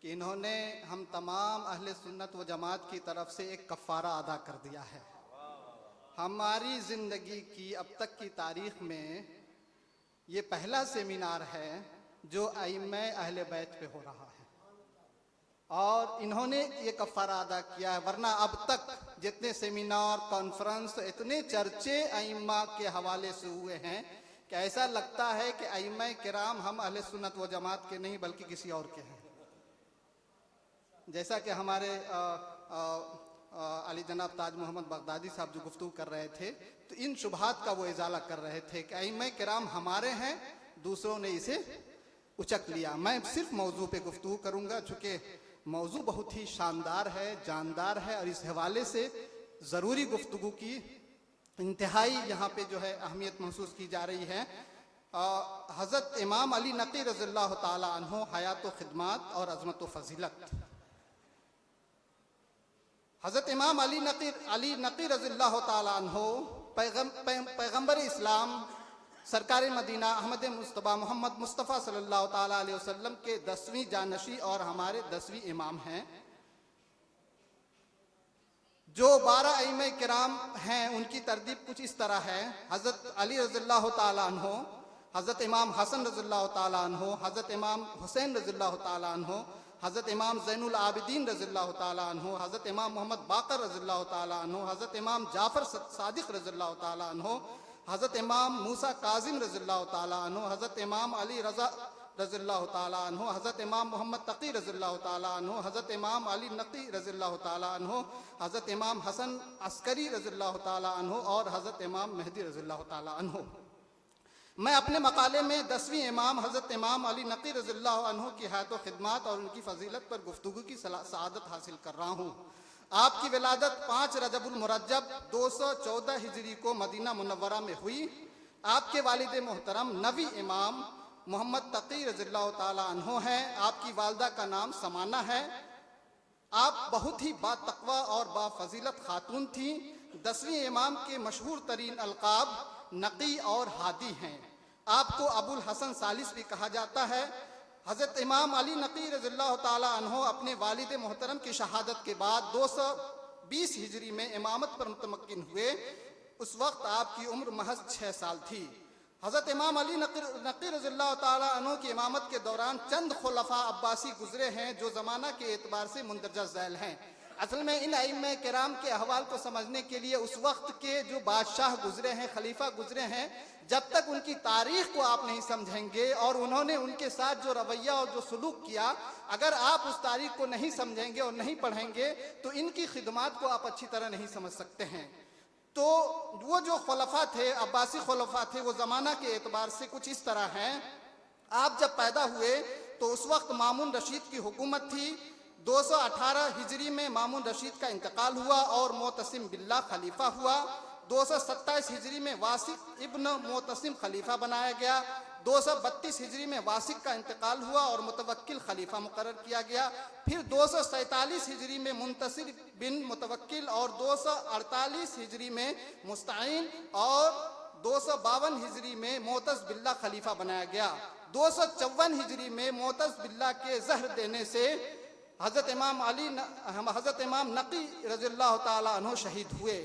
کہ انہوں نے ہم تمام اہل سنت و جماعت کی طرف سے ایک کفارہ ادا کر دیا ہے۔ ہماری زندگی کی اب تک کی تاریخ میں یہ پہلا سیمینار ہے جو ائمہ اہل بیت پہ ہو رہا ہے، اور انہوں نے یہ کفارہ ادا کیا ہے، ورنہ اب تک جتنے سیمینار، کانفرنس، اتنے چرچے ائمہ کے حوالے سے ہوئے ہیں کہ ایسا لگتا ہے کہ ائمہ کرام ہم اہل سنت و جماعت کے نہیں بلکہ کسی اور کے ہیں۔ جیسا کہ ہمارے علی جناب تاج محمد بغدادی صاحب جو گفتگو کر رہے تھے تو ان شبہات کا وہ ازالہ کر رہے تھے کہ ائمہ کرام ہمارے ہیں، دوسروں نے اسے اچک لیا۔ میں صرف موضوع پہ گفتگو کروں گا چونکہ موضوع بہت ہی شاندار ہے، جاندار ہے، اور اس حوالے سے ضروری گفتگو کی انتہائی یہاں پہ جو ہے اہمیت محسوس کی جا رہی ہے۔ حضرت امام علی نقی رضی اللہ تعالی عنہ، حیات و خدمات اور عظمت و فضیلت۔ حضرت امام علی نقی رضی اللہ تعالی عنہ پیغمبر اسلام سرکار مدینہ احمد مصطفیٰ محمد مصطفیٰ صلی اللہ تعالیٰ علیہ وسلم کے 10ویں جانشین اور ہمارے 10ویں امام ہیں۔ جو 12 ائمہ کرام ہیں ان کی ترتیب کچھ اس طرح ہے: حضرت علی رضی اللہ تعالیٰ عنہ، حضرت امام حسن رضی اللہ تعالیٰ عنہ، حضرت امام حسین رضی اللہ تعالیٰ عنہ، حضرت امام زین العابدین رضی اللہ تعالیٰ عنہ، حضرت امام محمد باقر رضی اللہ تعالیٰ عنہ، حضرت امام جعفر صادق رضی اللہ تعالیٰ عنہ، حضرت امام موسیٰ کاظم رضی اللہ تعالیٰ عنہ، حضرت امام علی رضا رضی اللہ تعالیٰ عنہ، حضرت امام محمد تقی رضی اللہ تعالیٰ عنہ، حضرت امام علی نقی رضی اللہ تعالیٰ عنہ، حضرت امام حسن عسکری رضی اللہ تعالیٰ عنہ، اور حضرت امام مہدی رضی اللہ تعالیٰ عنہ۔ میں اپنے مقالے میں 10ویں امام حضرت امام علی نقی رضی اللہ عنہ کی حیات و خدمات اور ان کی فضیلت پر گفتگو کی سعادت حاصل کر رہا ہوں۔ آپ کی ولادت 5 رجب المرجب 214 ہجری کو مدینہ منورہ میں ہوئی۔ آپ کے والد محترم 9ویں امام محمد تقی رضی اللہ تعالیٰ عنہ ہیں۔ آپ کی والدہ کا نام سمانہ ہے۔ آپ بہت ہی با تقوی اور با فضیلت خاتون تھیں۔ 10ویں امام کے مشہور ترین القاب نقی اور ہادی ہیں۔ آپ کو ابو الحسن ثالث بھی کہا جاتا ہے۔ حضرت امام علی نقی رضی اللہ تعالیٰ عنہ اپنے والد محترم کی شہادت کے بعد 220 ہجری میں امامت پر متمکن ہوئے۔ اس وقت آپ کی عمر محض 6 سال تھی۔ حضرت امام علی نقی رضی اللہ تعالیٰ عنہ کی امامت کے دوران چند خلفاء عباسی گزرے ہیں جو زمانہ کے اعتبار سے مندرجہ ذیل ہیں۔ اصل میں ان ائمہ کرام کے احوال کو سمجھنے کے لیے اس وقت کے جو بادشاہ گزرے ہیں، خلیفہ گزرے ہیں، جب تک ان کی تاریخ کو آپ نہیں سمجھیں گے اور انہوں نے ان کے ساتھ جو رویہ اور جو سلوک کیا، اگر آپ اس تاریخ کو نہیں سمجھیں گے اور نہیں پڑھیں گے تو ان کی خدمات کو آپ اچھی طرح نہیں سمجھ سکتے ہیں۔ تو وہ جو خلفاء تھے، عباسی خلفاء تھے، وہ زمانہ کے اعتبار سے کچھ اس طرح ہیں۔ آپ جب پیدا ہوئے تو اس وقت مامون رشید کی حکومت تھی۔ 218 ہجری میں مامون رشید کا انتقال ہوا اور معتصم باللہ خلیفہ ہوا۔ 227 ہجری میں واسق ابن معتصم خلیفہ بنایا گیا۔ 232 ہجری میں واسق کا انتقال ہوا اور متوکل خلیفہ مقرر کیا گیا۔ پھر 247 ہجری میں منتصر بن متوکل اور 248 ہجری میں مستعین اور 252 ہجری میں معتز باللہ خلیفہ بنایا گیا۔ 254 ہجری میں معتز باللہ کے زہر دینے سے حضرت امام نقی رضی اللہ تعالیٰ عنہ شہید ہوئے۔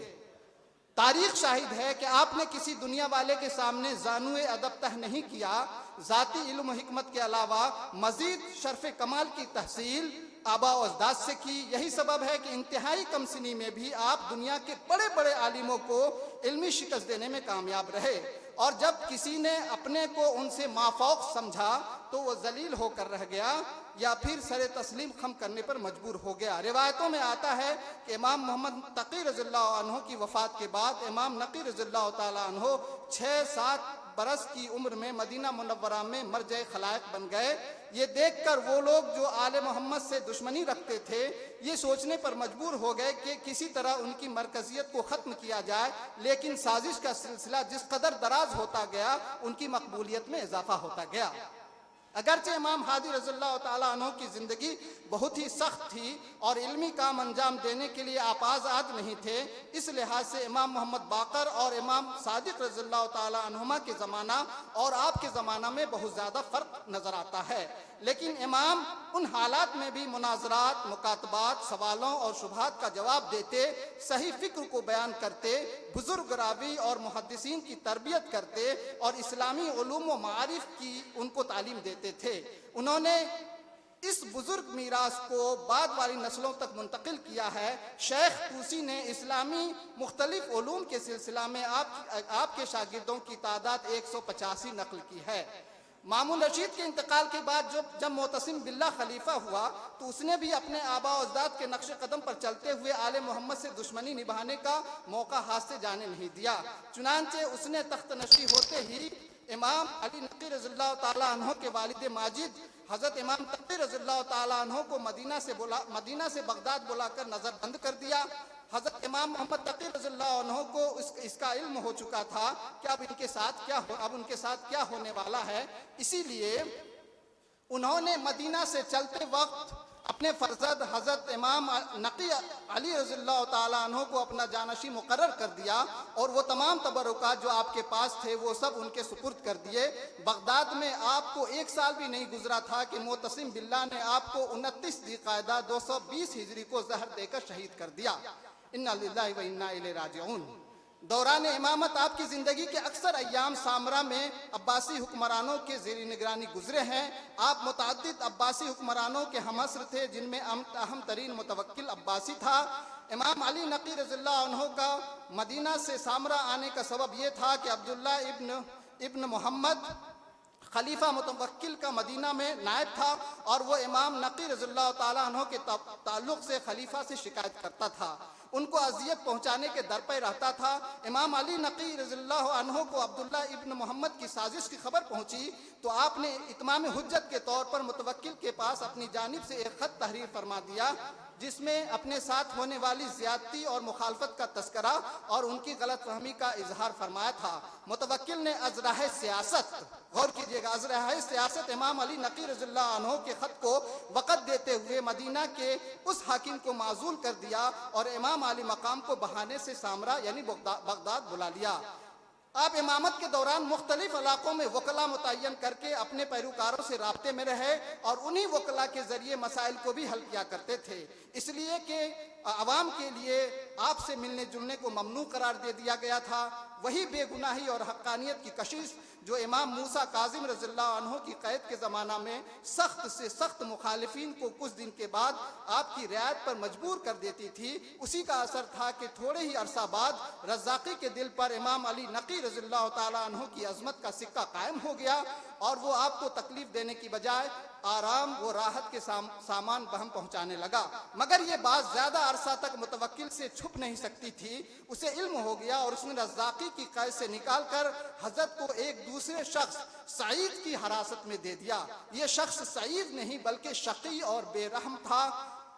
تاریخ شاہد ہے کہ آپ نے کسی دنیا والے کے سامنے زانوئے ادب تہ نہیں کیا۔ ذاتی علم و حکمت کے علاوہ مزید شرف کمال کی تحصیل آباء و اجداد سے کی۔ یہی سبب ہے کہ انتہائی کم سنی میں بھی آپ دنیا کے بڑے بڑے عالموں کو علمی شکست دینے میں کامیاب رہے، اور جب کسی نے اپنے کو ان سے مافوق سمجھا تو وہ ذلیل ہو کر رہ گیا یا پھر سر تسلیم خم کرنے پر مجبور ہو گیا۔ روایتوں میں آتا ہے کہ امام محمد تقی رضی اللہ عنہ کی وفات کے بعد امام نقی رضی اللہ تعالیٰ عنہ 6-7 برس کی عمر میں مدینہ منورہ میں مرجع خلائق بن گئے۔ یہ دیکھ کر وہ لوگ جو آل محمد سے دشمنی رکھتے تھے یہ سوچنے پر مجبور ہو گئے کہ کسی طرح ان کی مرکزیت کو ختم کیا جائے، لیکن سازش کا سلسلہ جس قدر دراز ہوتا گیا ان کی مقبولیت میں اضافہ ہوتا گیا۔ اگرچہ امام ہادی رضی اللہ تعالیٰ عنہ کی زندگی بہت ہی سخت تھی اور علمی کام انجام دینے کے لیے آپ آزاد نہیں تھے۔ اس لحاظ سے امام محمد باقر اور امام صادق رضی اللہ تعالیٰ عنہما کے زمانہ اور آپ کے زمانہ میں بہت زیادہ فرق نظر آتا ہے، لیکن امام ان حالات میں بھی مناظرات، مکاتبات، سوالوں اور شبہات کا جواب دیتے، صحیح فکر کو بیان کرتے، بزرگ راوی اور محدثین کی تربیت کرتے اور اسلامی علوم و معارف کی ان کو تعلیم دیتے تھے۔ انہوں نے اس بزرگ میراث کو بعد والی نسلوں تک منتقل کیا ہے۔ شیخ طوسی نے اسلامی مختلف علوم کے سلسلہ میں آپ کے شاگردوں کی تعداد 185 نقل کی ہے۔ مامون رشید کے انتقال کے بعد جب معتصم باللہ خلیفہ ہوا تو اس نے بھی اپنے آباء و اجداد کے نقش قدم پر چلتے ہوئے آل محمد سے دشمنی نبھانے کا موقع ہاتھ سے جانے نہیں دیا۔ چنانچہ اس نے تخت نشی ہوتے ہی امام علی نقی رضی اللہ تعالیٰ عنہ کے والد ماجد حضرت امام تقی رضی اللہ تعالیٰ عنہ کو مدینہ سے بغداد بلا کر نظر بند کر دیا۔ حضرت امام محمد تقی رضی اللہ عنہ کو اس کا علم ہو چکا تھا کہ اب ان کے ساتھ کیا ہونے والا ہے، اسی لیے انہوں نے مدینہ سے چلتے وقت اپنے فرزند حضرت امام نقی علی رضی اللہ تعالیٰ عنہ کو اپنا جانشین مقرر کر دیا اور وہ تمام تبرکات جو آپ کے پاس تھے وہ سب ان کے سپرد کر دیے۔ بغداد میں آپ کو 1 سال بھی نہیں گزرا تھا کہ معتصم باللہ نے آپ کو 29 ذی قعدہ 220 ہجری کو زہر دے کر شہید کر دیا۔ انا للہ و انا الیہ راجعون۔ دوران امامت آپ کی زندگی کے اکثر ایام سامرا میں عباسی حکمرانوں کے زیر نگرانی گزرے ہیں۔ آپ متعدد عباسی حکمرانوں کے ہم عصر تھے، جن میں اہم ترین متوکل عباسی تھا۔ امام علی نقی رضی اللہ عنہ کا مدینہ سے سامرا آنے کا سبب یہ تھا کہ عبداللہ ابن محمد خلیفہ متوکل کا مدینہ میں نائب تھا اور وہ امام نقی رضی اللہ تعالیٰ عنہ کے تعلق سے خلیفہ سے شکایت کرتا تھا، ان کو اذیت پہنچانے کے در پہ رہتا تھا۔ امام علی نقی رضی اللہ عنہ کو عبداللہ ابن محمد کی سازش کی خبر پہنچی تو آپ نے اتمام حجت کے طور پر متوکل کے پاس اپنی جانب سے ایک خط تحریر فرما دیا جس میں اپنے ساتھ ہونے والی زیادتی اور مخالفت کا تذکرہ اور ان کی غلط فہمی کا اظہار فرمایا تھا۔ متوکل نے ازراہ سیاست، غور کیجئے گا، ازراہ سیاست امام علی نقی رضی اللہ عنہ کے خط کو وقت دیتے ہوئے مدینہ کے اس حاکم کو معزول کر دیا اور امام علی مقام کو بہانے سے سامرا یعنی بغداد بلا لیا۔ آپ امامت کے دوران مختلف علاقوں میں وکلا متعین کر کے اپنے پیروکاروں سے رابطے میں رہے اور انہی وکلا کے ذریعے مسائل کو بھی حل کیا کرتے تھے، اس لیے کہ عوام کے لیے آپ سے ملنے جلنے کو ممنوع قرار دے دیا گیا تھا۔ وہی بے گناہی اور حقانیت کی کشش جو امام موسیٰ کاظم رضی اللہ عنہ کی قید کے زمانہ میں سخت سے سخت مخالفین کو کچھ دن کے بعد آپ کی رعایت پر مجبور کر دیتی تھی، اسی کا اثر تھا کہ تھوڑے ہی عرصہ بعد رزاقی کے دل پر امام علی نقی رضی اللہ تعالیٰ عنہ کی عظمت کا سکہ قائم ہو گیا اور وہ آپ کو تکلیف دینے کی بجائے آرام و راحت کے سامان بہم پہنچانے لگا۔ مگر یہ بات زیادہ عرصہ تک متوکل سے چھپ نہیں سکتی تھی، اسے علم ہو گیا اور اس نے رزاقی کی قید سے نکال کر حضرت کو ایک دوسرے شخص سعید کی حراست میں دے دیا۔ یہ شخص سعید نہیں بلکہ شقی اور بے رحم تھا،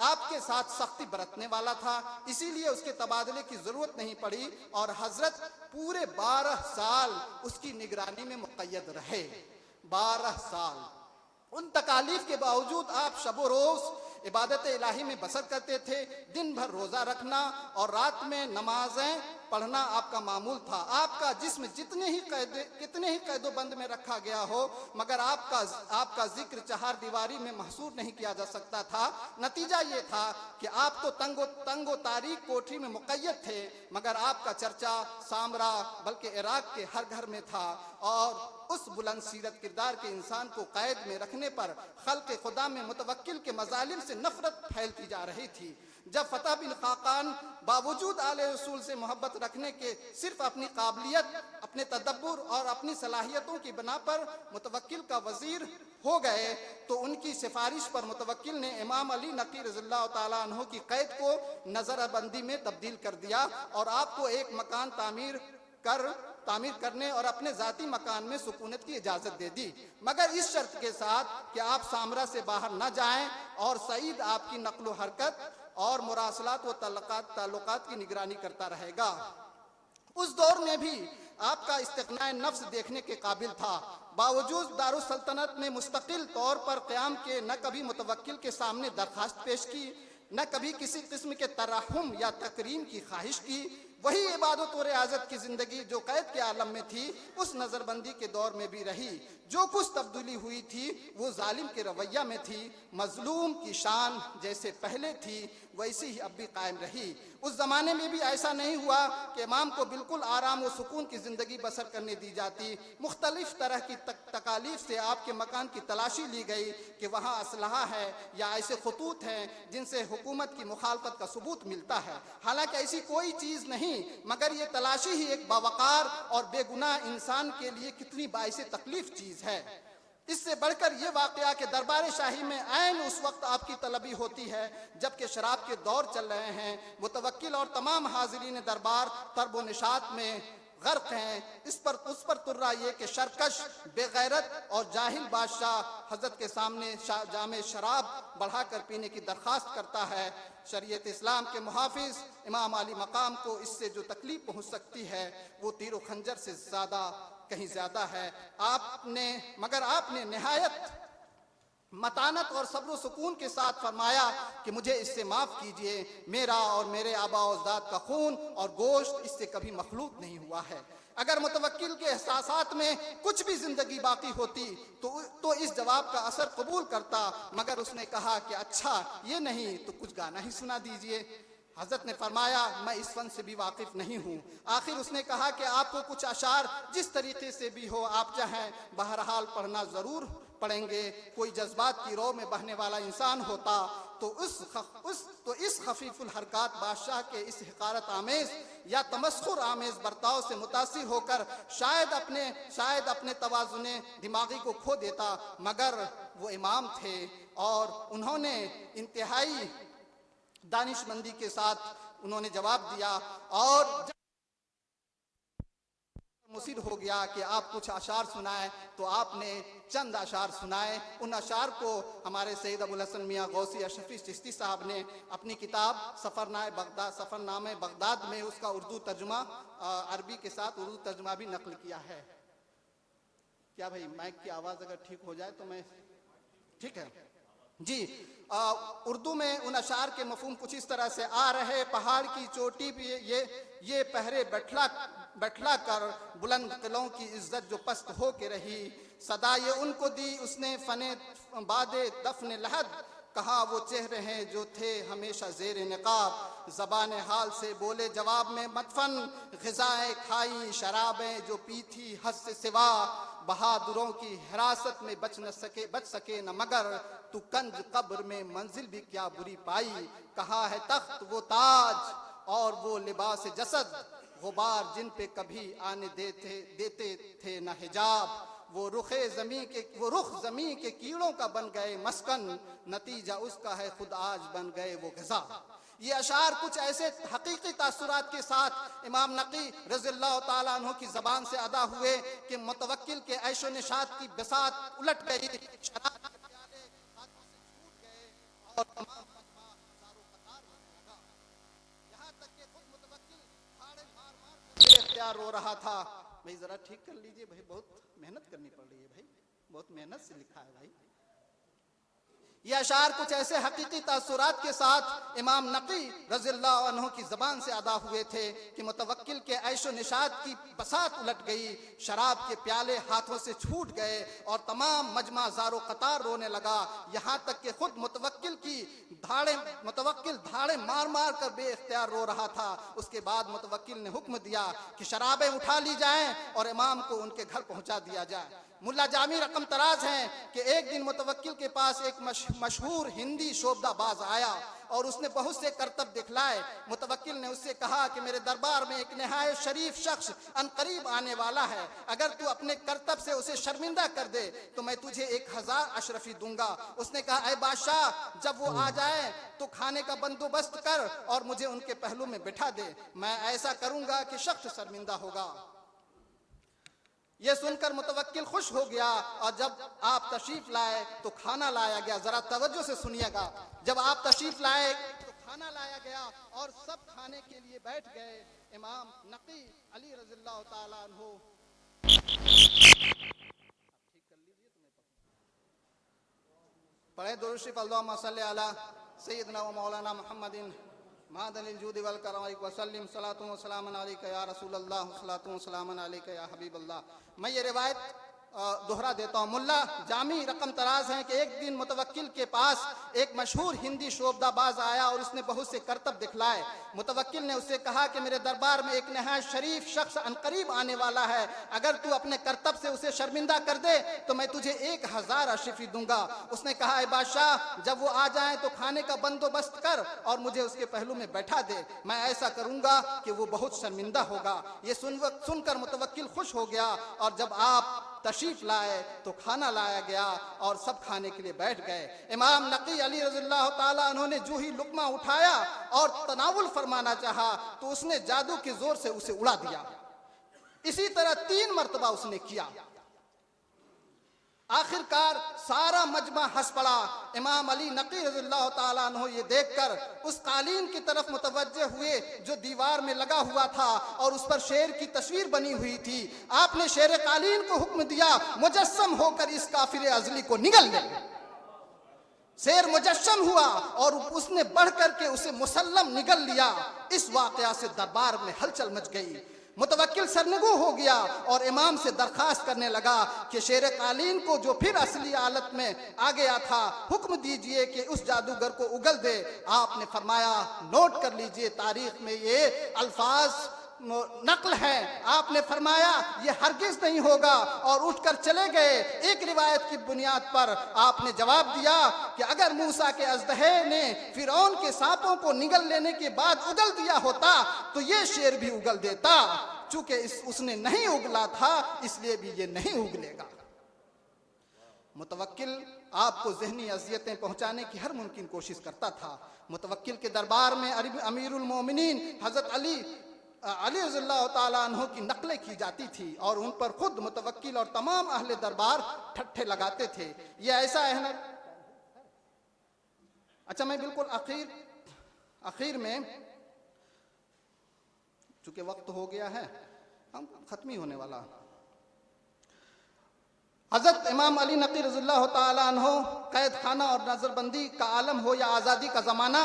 آپ کے ساتھ سختی برتنے والا تھا، اسی لیے اس کے تبادلے کی ضرورت نہیں پڑی اور حضرت پورے 12 سال اس کی نگرانی میں مقید رہے۔ 12 سال ان تکالیف کے باوجود آپ شب و روز عبادت الہی میں بسر کرتے تھے، دن بھر روزہ رکھنا اور رات میں نمازیں پڑھنا آپ کا معمول تھا۔ آپ کا جسم کتنے ہی قید و بند میں رکھا گیا ہو مگر آپ کا ذکر چہار دیواری میں محصور نہیں کیا جا سکتا تھا۔ نتیجہ یہ تھا کہ آپ تو تنگ و تاریک کوٹری میں مقید تھے مگر آپ کا چرچا سامرا بلکہ عراق کے ہر گھر میں تھا اور اس بلند سیرت کردار کے انسان کو قید میں رکھنے پر خلق خدا میں متوکل کے مظالم سے نفرت پھیلتی جا رہی تھی۔ جب فتح بن خاقان باوجود آل رسول سے محبت رکھنے کے صرف اپنی قابلیت، اپنے تدبر اور اپنی صلاحیتوں کی بنا پر متوکل کا وزیر ہو گئے تو ان کی سفارش پر متوکل نے امام علی نقی رضی اللہ تعالیٰ عنہ کی قید کو نظر بندی میں تبدیل کر دیا اور آپ کو ایک مکان تعمیر کرنے اور اپنے ذاتی مکان میں سکونت کی اجازت دے دی، مگر اس شرط کے ساتھ کہ آپ سامرا سے باہر نہ جائیں اور سعید آپ کی نقل و حرکت اور مراسلات و تعلقات کی نگرانی کرتا رہے گا۔ اس دور میں بھی آپ کا استغناء نفس دیکھنے کے قابل تھا۔ باوجود دارالسلطنت نے مستقل طور پر قیام کے نہ کبھی متوکل کے سامنے درخواست پیش کی، نہ کبھی کسی قسم کے ترحم یا تکریم کی خواہش کی۔ وہی عبادت و ریاضت کی زندگی جو قید کے عالم میں تھی اس نظر بندی کے دور میں بھی رہی۔ جو کچھ تبدیلی ہوئی تھی وہ ظالم کے رویہ میں تھی۔ مظلوم کی شان جیسے پہلے تھی ویسی ہی اب بھی قائم رہی۔ اس زمانے میں بھی ایسا نہیں ہوا کہ امام کو بالکل آرام و سکون کی زندگی بسر کرنے دی جاتی۔ مختلف طرح کی تکالیف سے آپ کے مکان کی تلاشی لی گئی کہ وہاں اسلحہ ہے یا ایسے خطوط ہیں جن سے حکومت کی مخالفت کا ثبوت ملتا ہے۔ حالانکہ ایسی کوئی چیز نہیں، مگر یہ تلاشی ہی ایک باوقار اور بے گناہ انسان کے لیے کتنی باعث تکلیف چیز ہے۔ اس سے بڑھ کر یہ واقعہ کہ دربار شاہی میں عین اس وقت آپ کی طلبی ہوتی ہے جبکہ شراب کے دور چل رہے ہیں، متوکل اور تمام حاضرین دربار طرب و نشاط میں غرق ہیں۔ اس پر ترا یہ کہ شرکش، بے غیرت اور جاہل بادشاہ حضرت کے سامنے جام شراب بڑھا کر پینے کی درخواست کرتا ہے۔ شریعت اسلام کے محافظ امام علی مقام کو اس سے جو تکلیف پہنچ سکتی ہے وہ تیر و خنجر سے کہیں زیادہ ہے۔ مگر آپ نے نہایت متانت اور صبر و سکون کے ساتھ فرمایا کہ مجھے اس سے معاف کیجئے، میرا اور میرے آباء و اجداد کا خون اور گوشت اس سے کبھی مخلوط نہیں ہوا ہے۔ اگر متوکل کے احساسات میں کچھ بھی زندگی باقی ہوتی تو اس جواب کا اثر قبول کرتا، مگر اس نے کہا کہ اچھا یہ نہیں تو کچھ گانا ہی سنا دیجئے۔ حضرت نے فرمایا میں اس فن سے بھی واقف نہیں ہوں۔ آخر اس نے کہا کہ آپ کو کچھ اشعار جس طریقے سے بھی ہو آپ چاہیں بہرحال پڑھنا ضرور پڑھیں گے۔ کوئی جذبات کی رو میں بہنے والا انسان ہوتا تو اس خفیف الحرکات بادشاہ کے اس حقارت آمیز یا تمسخر آمیز برتاؤ سے متاثر ہو کر شاید اپنے توازن دماغی کو کھو دیتا، مگر وہ امام تھے اور انہوں نے انتہائی دانش مندی کے ساتھ انہوں نے جواب دیا، اور جب مصر ہو گیا کہ آپ کچھ اشعار سنائیں تو آپ نے چند اشعار سنائے۔ ان اشعار کو ہمارے سید ابوالحسن میاں غوثی اشرفی چشتی صاحب نے اپنی کتاب سفرنامہ بغداد میں اس کا اردو ترجمہ عربی کے ساتھ اردو ترجمہ بھی نقل کیا ہے۔ کیا بھائی مائک کی آواز اگر ٹھیک ہو جائے تو میں ٹھیک ہے جی۔ اردو میں ان اشعار کے مفہوم کچھ اس طرح سے آ رہے: پہاڑ کی چوٹی بھی یہ پہرے بیٹھلا کر بلند قلعوں کی عزت جو پست ہو کے رہی، صدا یہ ان کو دی اس نے فن باد دفن لحد، کہاں وہ چہرے ہیں جو تھے ہمیشہ زیر نقاب، زبان حال سے بولے جواب میں مدفن، غذائیں کھائی شرابیں جو پی تھی حد سے سوا، بہادروں کی حراست میں بچ سکے نہ مگر، تو کنج قبر میں منزل بھی کیا بری پائی، کہاں ہے تخت وہ تاج اور وہ لباس جسد، غبار جن پہ کبھی آنے دیتے تھے نہ حجاب، وہ رخ زمین کے کیڑوں کا بن گئے مسکن، نتیجہ اس کا ہے خود آج بن گئے وہ غذا۔ یہ اشعار کچھ ایسے حقیقی تاثرات کے ساتھ امام نقی رضی اللہ تعالیٰ عنہ کی زبان سے ادا ہوئے کہ متوکل کے عیش و نشاط کی بساط الٹ گئی، شراب کے پیالے ہاتھوں سے چھوٹ گئے اور تمام مجمع زارو قطار ہونے لگا، یہاں تک کہ خود متوکل پھاڑے مار کر بے اختیار رو رہا تھا۔ بھائی ذرا ٹھیک کر لیجئے بھائی، بہت محنت کرنی پڑ رہی ہے بھائی، بہت محنت سے لکھا ہے بھائی۔ یہ اشعار کچھ ایسے حقیقی تاثرات کے ساتھ امام نقی رضی اللہ عنہ کی زبان سے ادا ہوئے تھے کہ متوکل کے عیش و نشاط کی بساط الٹ گئی، شراب کے پیالے ہاتھوں سے چھوٹ گئے اور تمام مجمع زار و قطار رونے لگا، یہاں تک کہ خود متوکل دھاڑے مار مار کر بے اختیار رو رہا تھا۔ اس کے بعد متوکل نے حکم دیا کہ شرابیں اٹھا لی جائیں اور امام کو ان کے گھر پہنچا دیا جائے۔ ملا جامی رقم تراز ہیں کہ ایک دن متوکل کے پاس ایک مشہور ہندی شعبدہ باز آیا اور اس نے بہت سے کرتب دکھلائے۔ متوکل نے اس سے کہا کہ میرے دربار میں ایک نہایت شریف شخص عنقریب آنے والا ہے، اگر تو اپنے کرتب سے اسے شرمندہ کر دے تو میں تجھے 1000 اشرفی دوں گا۔ اس نے کہا اے بادشاہ، جب وہ آ جائے تو کھانے کا بندوبست کر اور مجھے ان کے پہلو میں بٹھا دے، میں ایسا کروں گا کہ شخص شرمندہ ہوگا۔ یہ سن کر متوکل خوش ہو گیا اور جب آپ تشریف لائے تو کھانا لایا گیا۔ ذرا توجہ سے سنیے گا، جب آپ تشریف لائے تو کھانا لایا گیا اور سب کھانے کے لیے بیٹھ گئے۔ امام نقی علی رضی اللہ تعالیٰ عنہ پڑھیں درود شریف اللہم صلی علی سیدنا و مولانا محمد معدن الجود والکرم وسلم صلاۃ و سلام علیک یا رسول اللہ صلاۃ و سلام علیک یا حبیب اللہ. میں یہ روایت دہرا دیتا ہوں. ملا جامی رقم تراز ہیں کہ ایک دن متوکل کے پاس ایک مشہور ہندی شعبدہ باز آیا اور اس نے بہت سے کرتب دکھلائے. متوکل نے اسے کہا کہ میرے دربار میں ایک نہایت شریف شخص عنقریب آنے والا ہے, اگر تو اپنے کرتب سے اسے شرمندہ کر دے تو میں تجھے 1000 اشرفی دوں گا. اس نے کہا اے بادشاہ, جب وہ آ جائیں تو کھانے کا بندوبست کر اور مجھے اس کے پہلو میں بیٹھا دے, میں ایسا کروں گا کہ وہ بہت شرمندہ ہوگا. یہ سن کر متوکل خوش ہو گیا اور جب آپ تشریف لائے تو کھانا لایا گیا اور سب کھانے کے لیے بیٹھ گئے. امام نقی علی رضی اللہ تعالیٰ عنہ نے جو ہی لقمہ اٹھایا اور تناول فرمانا چاہا تو اس نے جادو کے زور سے اسے اڑا دیا. اسی طرح 3 مرتبہ اس نے کیا. آخر کار سارا مجمع ہنس پڑا. امام علی نقی رضی اللہ تعالیٰ عنہ یہ دیکھ کر اس قالین کی طرف متوجہ ہوئے جو دیوار میں لگا ہوا تھا اور اس پر شیر کی تصویر بنی ہوئی تھی. آپ نے شیر قالین کو حکم دیا مجسم ہو کر اس کافر ازلی کو نگل لے. شیر مجسم ہوا اور اس نے بڑھ کر کے اسے مسلم نگل لیا. اس واقعہ سے دربار میں ہلچل مچ گئی. متوکل سرنگو ہو گیا اور امام سے درخواست کرنے لگا کہ شیر قالین کو جو پھر اصلی حالت میں آ گیا تھا حکم دیجئے کہ اس جادوگر کو اگل دے. آپ نے فرمایا نوٹ کر لیجئے, تاریخ میں یہ الفاظ نقل ہیں. آپ نے فرمایا یہ ہرگز نہیں ہوگا اور اٹھ کر چلے گئے. ایک روایت کی بنیاد پر آپ نے جواب دیا کہ اگر موسیٰ کے اژدہے نے فرعون کے سانپوں کو نگل لینے کے بعد اگل دیا ہوتا تو یہ شیر بھی اگل دیتا. چونکہ اس نے نہیں اگلا تھا اس لیے بھی یہ نہیں اگلے گا. متوکل آپ کو ذہنی اذیتیں پہنچانے کی ہر ممکن کوشش کرتا تھا. متوکل کے دربار میں امیر المومنین حضرت علی رضی اللہ تعالیٰ عنہ کی نقلیں کی جاتی تھی اور ان پر خود متوکل اور تمام اہل دربار ٹھٹھے لگاتے تھے. یہ ایسا ہے نا. اچھا میں بالکل اخیر میں, چونکہ وقت ہو گیا ہے ہم ختم ہی ہونے والا. حضرت امام علی نقی رضی اللہ تعالیٰ عنہ قید خانہ اور نظر بندی کا عالم ہو یا آزادی کا زمانہ,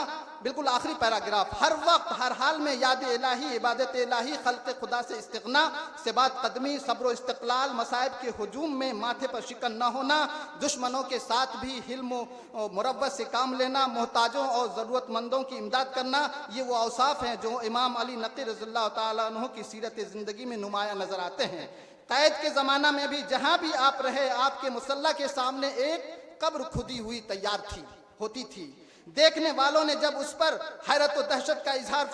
بالکل آخری پیراگراف. ہر وقت ہر حال میں یاد الہی, عبادت الہی, خلق خدا سے استغنا, ثبات قدمی, صبر و استقلال, مصائب کے ہجوم میں ماتھے پر شکن نہ ہونا, دشمنوں کے ساتھ بھی حلم و مروت سے کام لینا, محتاجوں اور ضرورت مندوں کی امداد کرنا, یہ وہ اوصاف ہیں جو امام علی نقی رضی اللہ تعالیٰ عنہ کی سیرت زندگی میں نمایاں نظر آتے ہیں. قید کے زمانہ میں بھی جہاں بھی آپ رہے آپ کے مصلی کے سامنے ایک قبر کھدی ہوئی تیار ہوتی تھی. دیکھنے والوں نے جب اس پر حیرت و دہشت کا اظہار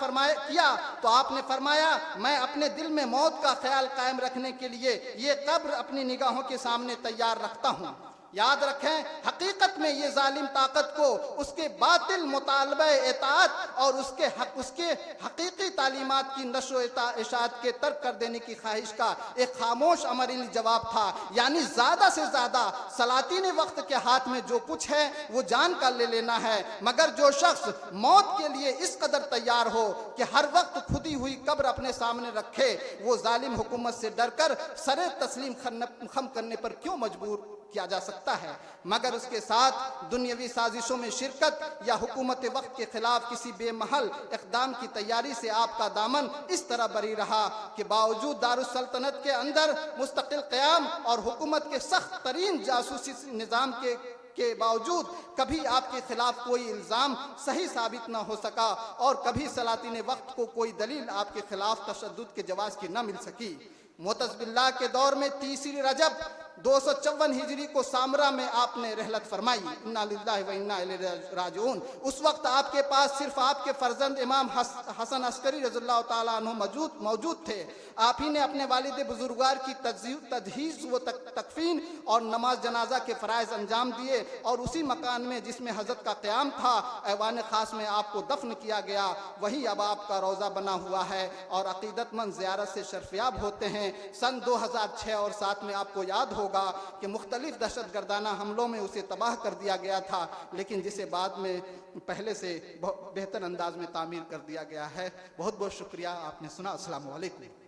کیا تو آپ نے فرمایا میں اپنے دل میں موت کا خیال قائم رکھنے کے لیے یہ قبر اپنی نگاہوں کے سامنے تیار رکھتا ہوں. یاد رکھیں حقیقت میں یہ ظالم طاقت کو اس کے باطل مطالبہ اطاعت اور اس کے حقیقی تعلیمات کی نشر و اشاعت کے ترک کر دینے کی خواہش کا ایک خاموش عملی جواب تھا. یعنی زیادہ سے زیادہ سلاطین وقت کے ہاتھ میں جو کچھ ہے وہ جان کا لے لینا ہے, مگر جو شخص موت کے لیے اس قدر تیار ہو کہ ہر وقت کھدی ہوئی قبر اپنے سامنے رکھے, وہ ظالم حکومت سے ڈر کر سر تسلیم خم کرنے پر کیوں مجبور کیا جا سکتا ہے. مگر اس کے ساتھ دنیاوی سازشوں میں شرکت یا حکومت وقت کے خلاف کسی بے محل اقدام کی تیاری سے آپ کا دامن اس طرح بری رہا کہ باوجود دارالسلطنت کے اندر مستقل قیام اور حکومت کے سخت ترین جاسوسی نظام کے باوجود کبھی آپ کے خلاف کوئی الزام صحیح ثابت نہ ہو سکا اور کبھی سلاطین وقت کو کوئی دلیل آپ کے خلاف تشدد کے جواز کی نہ مل سکی. معتز باللہ کے دور میں 30 رجب 254 ہجری کو سامرا میں آپ نے رحلت فرمائی. انا للہ و انا الیہ راجعون. اس وقت آپ کے پاس صرف آپ کے فرزند امام حسن عسکری رضی اللہ تعالیٰ عنہ موجود تھے. آپ ہی نے اپنے والد بزرگوار کی تجہیز و تکفین اور نماز جنازہ کے فرائض انجام دیے اور اسی مکان میں جس میں حضرت کا قیام تھا ایوان خاص میں آپ کو دفن کیا گیا. وہی اب آپ کا روضہ بنا ہوا ہے اور عقیدت مند زیارت سے شرفیاب ہوتے ہیں. سن 2006 اور 7 میں آپ کو یاد ہوگا کہ مختلف دہشت گردانہ حملوں میں اسے تباہ کر دیا گیا تھا، لیکن جسے بعد میں پہلے سے بہتر انداز میں تعمیر کر دیا گیا ہے۔ بہت بہت شکریہ، آپ نے سنا۔ السلام علیکم۔